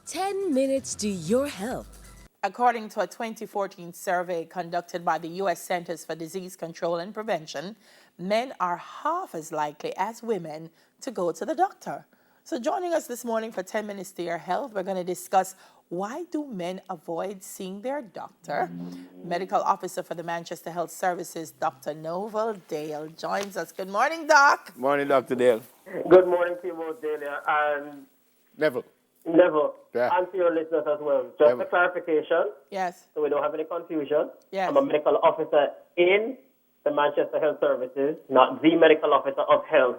10 minutes to your health. According to a 2014 survey conducted by the U.S. Centers for Disease Control and Prevention, men are half as likely as women to go to the doctor. So joining us this morning for 10 minutes to your health, we're going to discuss why do men avoid seeing their doctor? Medical Officer for the Manchester Health Services, Dr. Novel Dale, joins us. Good morning, Doc. Morning, Dr. Dale. Good morning to you both, Delia, and Neville. Neville, Yeah. and to your listeners as well. Just Neville. a clarification, Yes. so we don't have any confusion. Yes. I'm a medical officer in the Manchester Health Services, not the medical officer of health.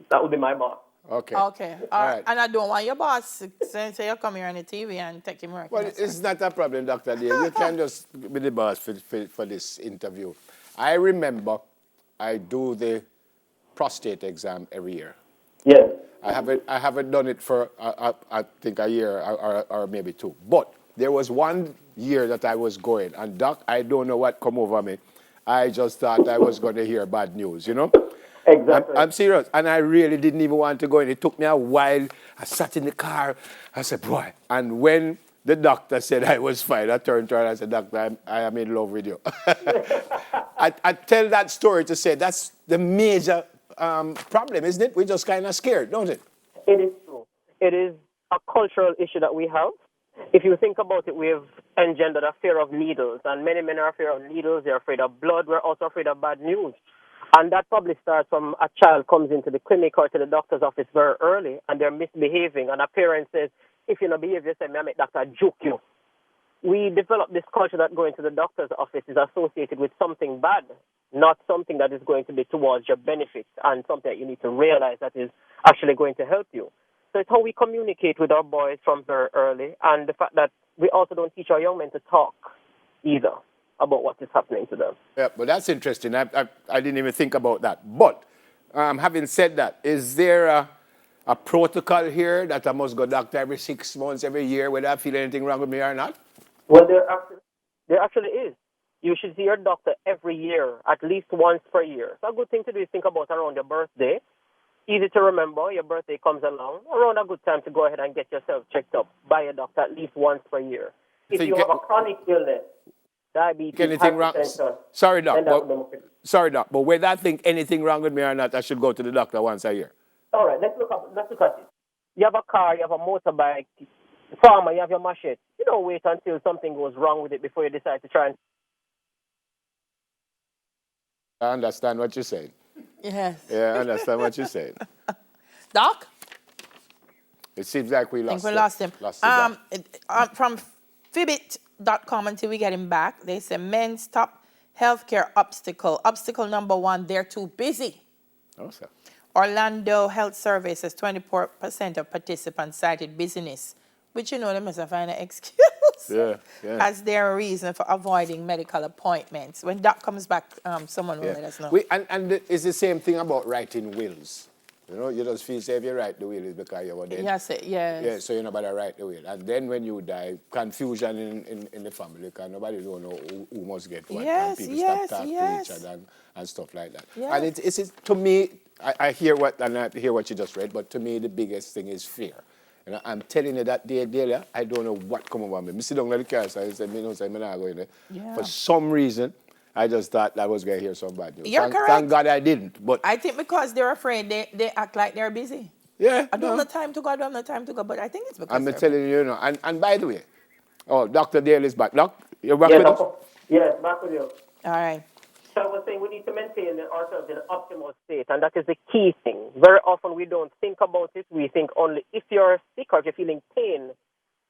That would be my boss. Okay. Okay. All right. And I don't want your boss to say you come here on the TV and take him work. Well, it's not a problem, Dr. Dale. You can just be the boss for this interview. I remember I do the prostate exam every year. Yes. I haven't done it for, I think, a year or maybe two. But there was one year that I was going, and Doc, I don't know what come over me. I just thought I was going to hear bad news, you know? Exactly. I'm serious. And I really didn't even want to go in. It took me a while. I sat in the car. I said, boy. And when the doctor said I was fine, I turned to her and I said, Doctor, I am in love with you. I tell that story to say that's the major problem, isn't it? We're just kind of scared, don't it? It is true. It is a cultural issue that we have. If you think about it, we have engendered a fear of needles, and many men are afraid of needles. They're afraid of blood. We're also afraid of bad news. And that probably starts from a child comes into the clinic or to the doctor's office very early, and they're misbehaving, and a parent says, if you don't behave yourself, I make doctor juke you. We develop this culture that going to the doctor's office is associated with something bad, not something that is going to be towards your benefit and something that you need to realize that is actually going to help you. So it's how we communicate with our boys from very early, and the fact that we also don't teach our young men to talk either about what is happening to them. Yeah, but that's interesting. I didn't even think about that. But having said that, is there a protocol here that I must go doctor every 6 months, every year, whether I feel anything wrong with me or not? Well, there actually is. You should see your doctor every year, at least once per year. So a good thing to do is think about around your birthday. Easy to remember, your birthday comes along. Around a good time to go ahead and get yourself checked up by your doctor at least once per year. If So you have a chronic illness, diabetes, anything wrong? hypertension, Sorry, Doc. then that would But, be okay. sorry, Doc. But whether I think anything wrong with me or not, I should go to the doctor once a year. All right, let's look at it. You have a car, you have a motorbike, farmer, you have your machete. You don't wait until something goes wrong with it before you decide to try and... I understand what you're saying. Yes. Yeah, I understand what you're saying. Doc? It seems like we I lost think we lost him. Lost the doc. From Fibit.com until we get him back, they say men's top healthcare obstacle. Obstacle number one, they're too busy. Oh, sir. Orlando Health Survey says 24% of participants cited busyness, which, you know, they must have found an excuse Yeah. as their reason for avoiding medical appointments. When Doc comes back, someone will let us know. And it's the same thing about writing wills. You know, you just feel say if you write the will, it's because you were dead. Yes, yes. Yeah, so you're not about to write the will. And then when you die, confusion in the family, because nobody don't know who must get what. Yes, and people yes, stop talking yes. to each other and stuff like that. Yes. And it's to me, I hear what you just read, but to me the biggest thing is fear. You know, I'm telling you that day, Delia, I don't know what come over me. I sit down in the car, so I said, I'm not going there. Yeah. For some reason, I just thought I was going to hear some bad news. You're correct. Thank God I didn't. But I think because they're afraid, they act like they're busy. yeah, I don't have the time to go, I don't have the time to go, but I think it's because I'm they're telling you, you know. And by the way, Dr. Dale is back. Doc, you're back with us? Yes, back with you. All right. So I was saying we need to maintain ourselves in an optimal state, and that is the key thing. Very often we don't think about it. We think only if you're sick or if you're feeling pain,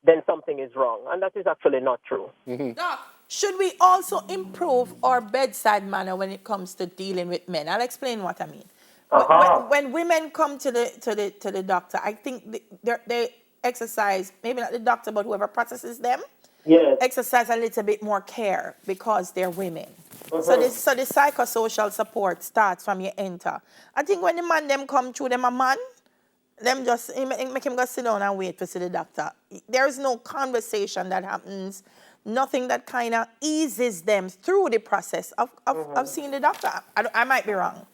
then something is wrong. And that is actually not true. Doc, should we also improve our bedside manner when it comes to dealing with men? I'll explain what I mean. When women come to the doctor, I think they exercise, maybe not the doctor, but whoever processes them, Yes. exercise a little bit more care because they're women. So the psychosocial support starts from you enter. I think when the man them come through, them a man, them just make him go sit down and wait to see the doctor. There is no conversation that happens, nothing that kind of eases them through the process of seeing the doctor. I might be wrong.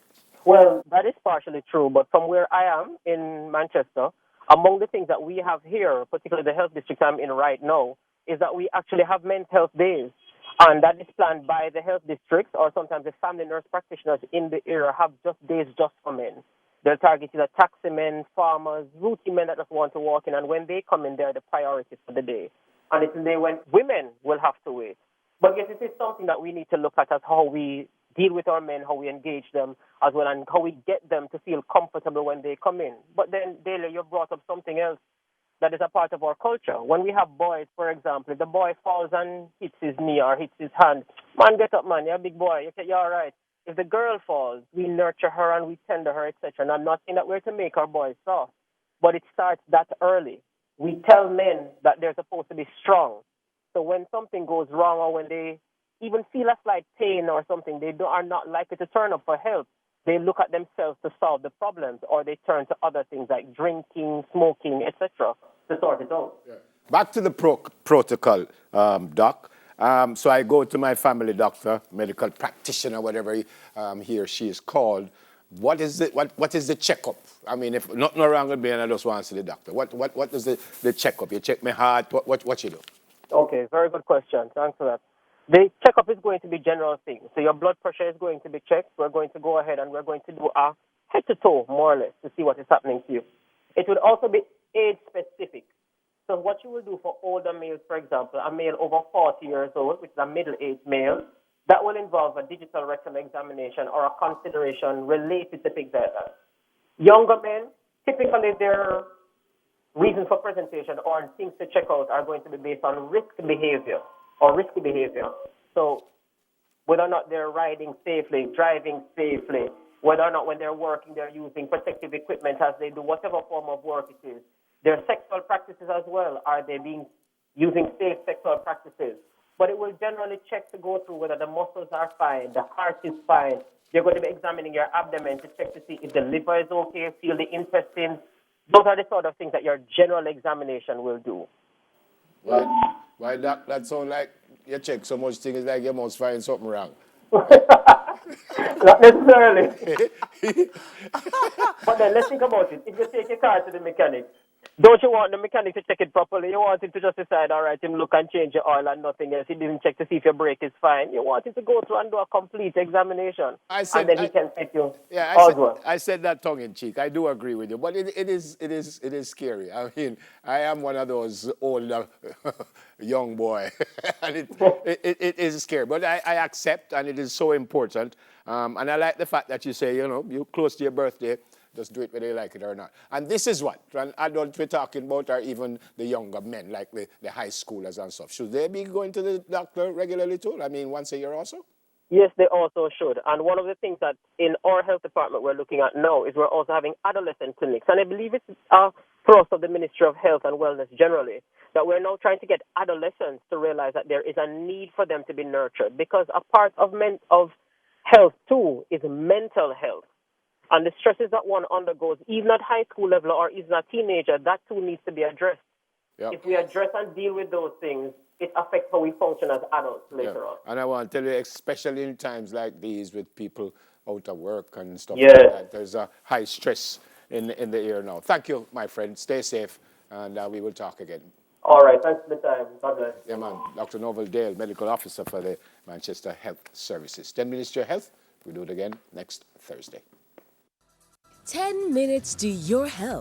Well, that is partially true, but from where I am in Manchester, Among the things that we have here, particularly the health district I'm in right now, is that we actually have men's health days. And that is planned by the health districts or sometimes the family nurse practitioners in the area have just days just for men. They're targeted at taxi men, farmers, routine men that just want to walk in. And when they come in, they're the priority for the day. And it's a day when women will have to wait. But yes, it is something that we need to look at as how we deal with our men, how we engage them as well, and how we get them to feel comfortable when they come in. But then, Dale, you brought up something else that is a part of our culture. When we have boys, for example, if the boy falls and hits his knee or hits his hand, man, get up, man, you're a big boy, you're all right. If the girl falls, we nurture her and we tender her, etc. And I'm not saying that we're to make our boys soft, but it starts that early. We tell men that they're supposed to be strong. So when something goes wrong or when they even feel a slight pain or something, are not likely to turn up for help. They look at themselves to solve the problems, or they turn to other things like drinking, smoking, etc. to sort it out. Yeah. Back to the protocol, Doc. So I go to my family doctor, medical practitioner, whatever he or she is called. What is the checkup? I mean, if nothing wrong with me and I just want to see the doctor, what is the checkup? You check my heart, what you do? Okay, very good question. Thanks for that. The checkup is going to be general things. So your blood pressure is going to be checked. We're going to go ahead and we're going to do a head to toe, more or less, to see what is happening to you. It would also be age specific. So what you will do for older males, for example, a male over 40 years old, which is a middle-aged male, that will involve a digital rectal examination or a consideration related to things like that. Younger men, typically their reasons for presentation or things to check out are going to be based on risky behavior. So whether or not they're riding safely, driving safely, whether or not when they're working they're using protective equipment as they do whatever form of work it is. Their sexual practices as well, are they using safe sexual practices? But it will generally check to go through whether the muscles are fine, the heart is fine. They're going to be examining your abdomen to check to see if the liver is okay, feel the intestines. Those are the sort of things that your general examination will do. Why that sound like you check so much things like you must find something wrong? Not necessarily. But then let's think about it. If you take your car to the mechanic, don't you want the mechanic to check it properly? You want him to just decide, all right, him look and change your oil and nothing else. He didn't check to see if your brake is fine. You want him to go through and do a complete examination. And then he can fit you. I said that tongue in cheek. I do agree with you, but it is scary. I mean, I am one of those older young boy, and it is scary. But I accept, and it is so important. And I like the fact that you say, you're close to your birthday. Just do it whether you like it or not. And this is what adults we're talking about are even the younger men, like the high schoolers and stuff. Should they be going to the doctor regularly too? I mean, once a year also? Yes, they also should. And one of the things that in our health department we're looking at now is we're also having adolescent clinics. And I believe it's a thrust of the Ministry of Health and Wellness generally, that we're now trying to get adolescents to realize that there is a need for them to be nurtured. Because a part of health too is mental health. And the stresses that one undergoes, even at high school level or even a teenager, that too needs to be addressed. Yep. If we address and deal with those things, it affects how we function as adults later on. And I want to tell you, especially in times like these with people out of work and stuff like that, there's a high stress in the air now. Thank you, my friend. Stay safe, and we will talk again. All right. Thanks for the time. God bless. Yeah, man. Dr. Novel Dale, Medical Officer for the Manchester Health Services. 10 minutes to your health. We'll do it again next Thursday. 10 minutes to your health.